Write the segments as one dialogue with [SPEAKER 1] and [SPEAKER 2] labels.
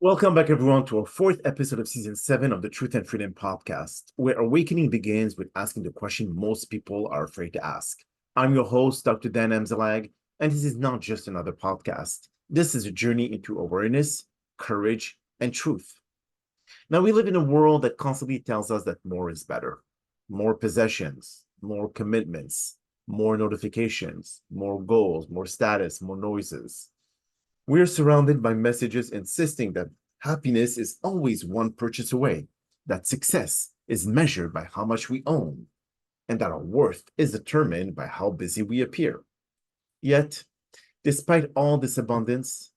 [SPEAKER 1] Welcome back, everyone, to our fourth episode of season 7 of the Truth and Freedom podcast, where awakening begins with asking the question most people are afraid to ask. I'm your host, Dr. Dan Amzalag, and this is not just another podcast. This is a journey into awareness, courage, and truth. Now, we live in a world that constantly tells us that more is better. More possessions, more commitments, more notifications, more goals, more status, more noises. We're surrounded by messages insisting that happiness is always one purchase away, that success is measured by how much we own, and that our worth is determined by how busy we appear. Yet, despite all this abundance,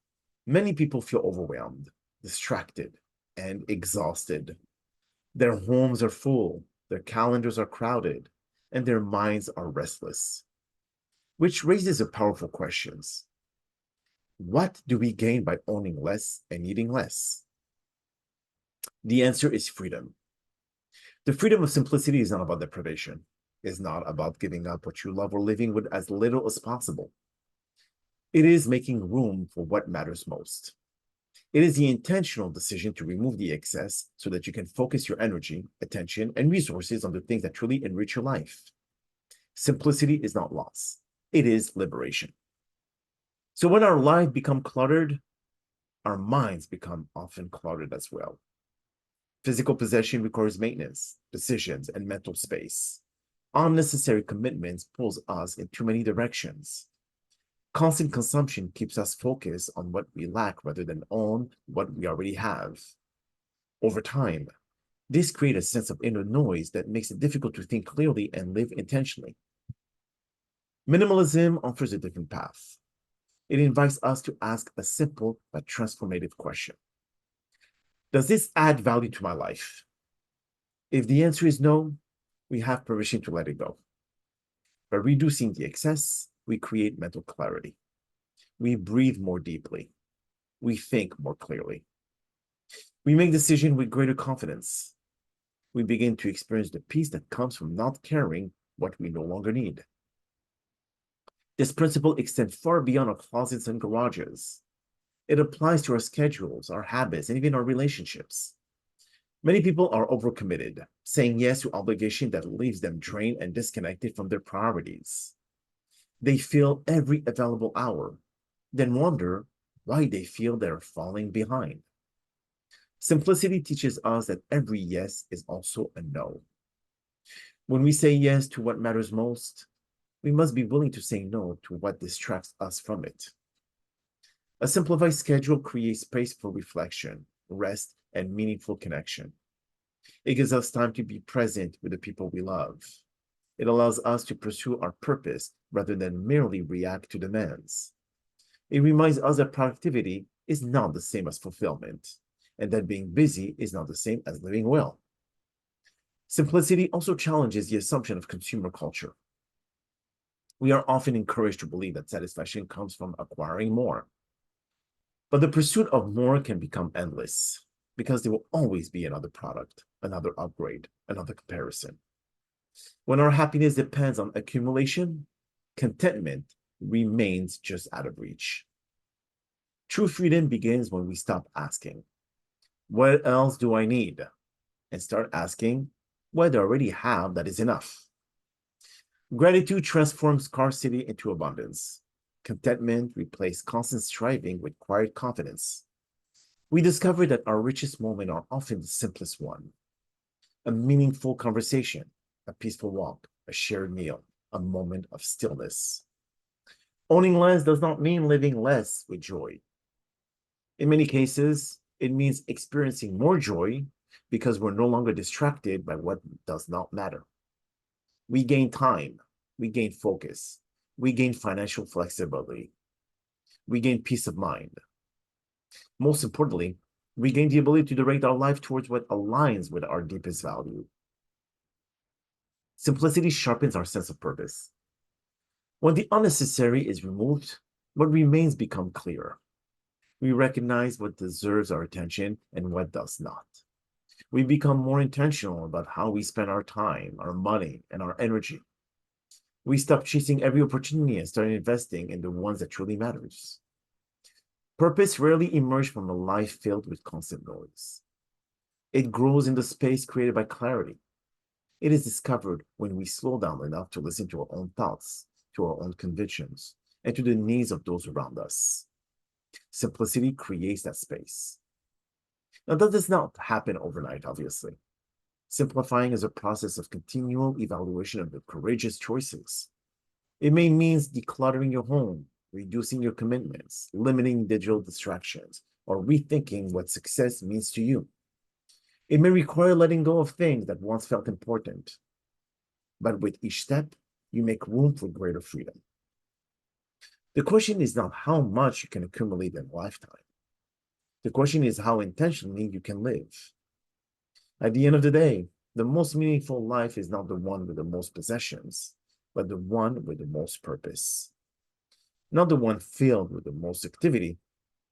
[SPEAKER 1] many people feel overwhelmed, distracted, and exhausted. Their homes are full, their calendars are crowded, and their minds are restless, which raises a powerful questions. What do we gain by owning less and needing less? The answer is freedom. The freedom of simplicity is not about deprivation. It's not about giving up what you love or living with as little as possible. It is making room for what matters most. It is the intentional decision to remove the excess so that you can focus your energy, attention, and resources on the things that truly enrich your life. Simplicity is not loss. It is liberation. So when our life becomes cluttered, our minds become often cluttered as well. Physical possession requires maintenance, decisions, and mental space. Unnecessary commitments pulls us in too many directions. Constant consumption keeps us focused on what we lack rather than on what we already have. Over time, this creates a sense of inner noise that makes it difficult to think clearly and live intentionally. Minimalism offers a different path. It invites us to ask a simple but transformative question. Does this add value to my life? If the answer is no, we have permission to let it go. By reducing the excess, we create mental clarity. We breathe more deeply. We think more clearly. We make decisions with greater confidence. We begin to experience the peace that comes from not caring what we no longer need. This principle extends far beyond our closets and garages. It applies to our schedules, our habits, and even our relationships. Many people are overcommitted, saying yes to obligation that leaves them drained and disconnected from their priorities. They fill every available hour, then wonder why they feel they're falling behind. Simplicity teaches us that every yes is also a no. When we say yes to what matters most, we must be willing to say no to what distracts us from it. A simplified schedule creates space for reflection, rest, and meaningful connection. It gives us time to be present with the people we love. It allows us to pursue our purpose rather than merely react to demands. It reminds us that productivity is not the same as fulfillment, and that being busy is not the same as living well. Simplicity also challenges the assumption of consumer culture. We are often encouraged to believe that satisfaction comes from acquiring more. But the pursuit of more can become endless because there will always be another product, another upgrade, another comparison. When our happiness depends on accumulation, contentment remains just out of reach. True freedom begins when we stop asking, what else do I need? And start asking, what do I already have that is enough? Gratitude transforms scarcity into abundance. Contentment replaces constant striving with quiet confidence. We discover that our richest moments are often the simplest one. A meaningful conversation, a peaceful walk, a shared meal, a moment of stillness. Owning less does not mean living less with joy. In many cases, it means experiencing more joy because we're no longer distracted by what does not matter. We gain time, we gain focus, we gain financial flexibility, we gain peace of mind. Most importantly, we gain the ability to direct our life towards what aligns with our deepest value. Simplicity sharpens our sense of purpose. When the unnecessary is removed, what remains becomes clear. We recognize what deserves our attention and what does not. We become more intentional about how we spend our time, our money, and our energy. We stop chasing every opportunity and start investing in the ones that truly matters. Purpose rarely emerges from a life filled with constant noise. It grows in the space created by clarity. It is discovered when we slow down enough to listen to our own thoughts, to our own convictions, and to the needs of those around us. Simplicity creates that space. Now, that does not happen overnight, obviously. Simplifying is a process of continual evaluation of the courageous choices. It may mean decluttering your home, reducing your commitments, limiting digital distractions, or rethinking what success means to you. It may require letting go of things that once felt important. But with each step, you make room for greater freedom. The question is not how much you can accumulate in a lifetime. The question is how intentionally you can live. At the end of the day, the most meaningful life is not the one with the most possessions, but the one with the most purpose. Not the one filled with the most activity,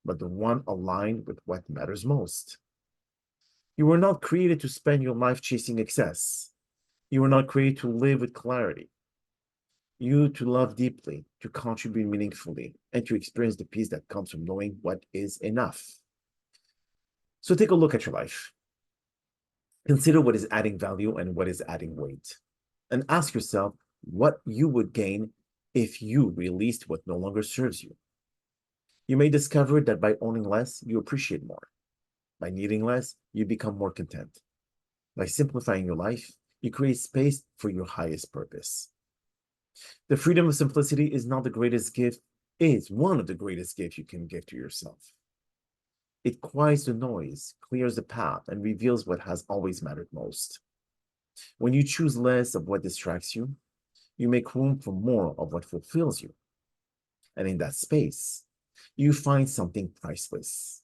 [SPEAKER 1] but the one aligned with what matters most. You were not created to spend your life chasing excess. You were not created to live with clarity. You to love deeply, to contribute meaningfully, and to experience the peace that comes from knowing what is enough. So take a look at your life. Consider what is adding value and what is adding weight. And ask yourself what you would gain if you released what no longer serves you. You may discover that by owning less, you appreciate more. By needing less, you become more content. By simplifying your life, you create space for your highest purpose. The freedom of simplicity is not the greatest gift, is one of the greatest gifts you can give to yourself. It quiets the noise, clears the path, and reveals what has always mattered most. When you choose less of what distracts you, you make room for more of what fulfills you. And in that space, you find something priceless: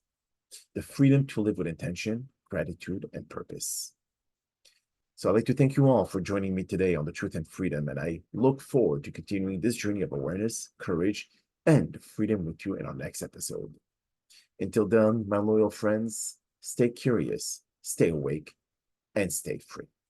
[SPEAKER 1] the freedom to live with intention, gratitude, and purpose. So I'd like to thank you all for joining me today on The Truth and Freedom, and I look forward to continuing this journey of awareness, courage, and freedom with you in our next episode. Until then, my loyal friends, stay curious, stay awake, and stay free.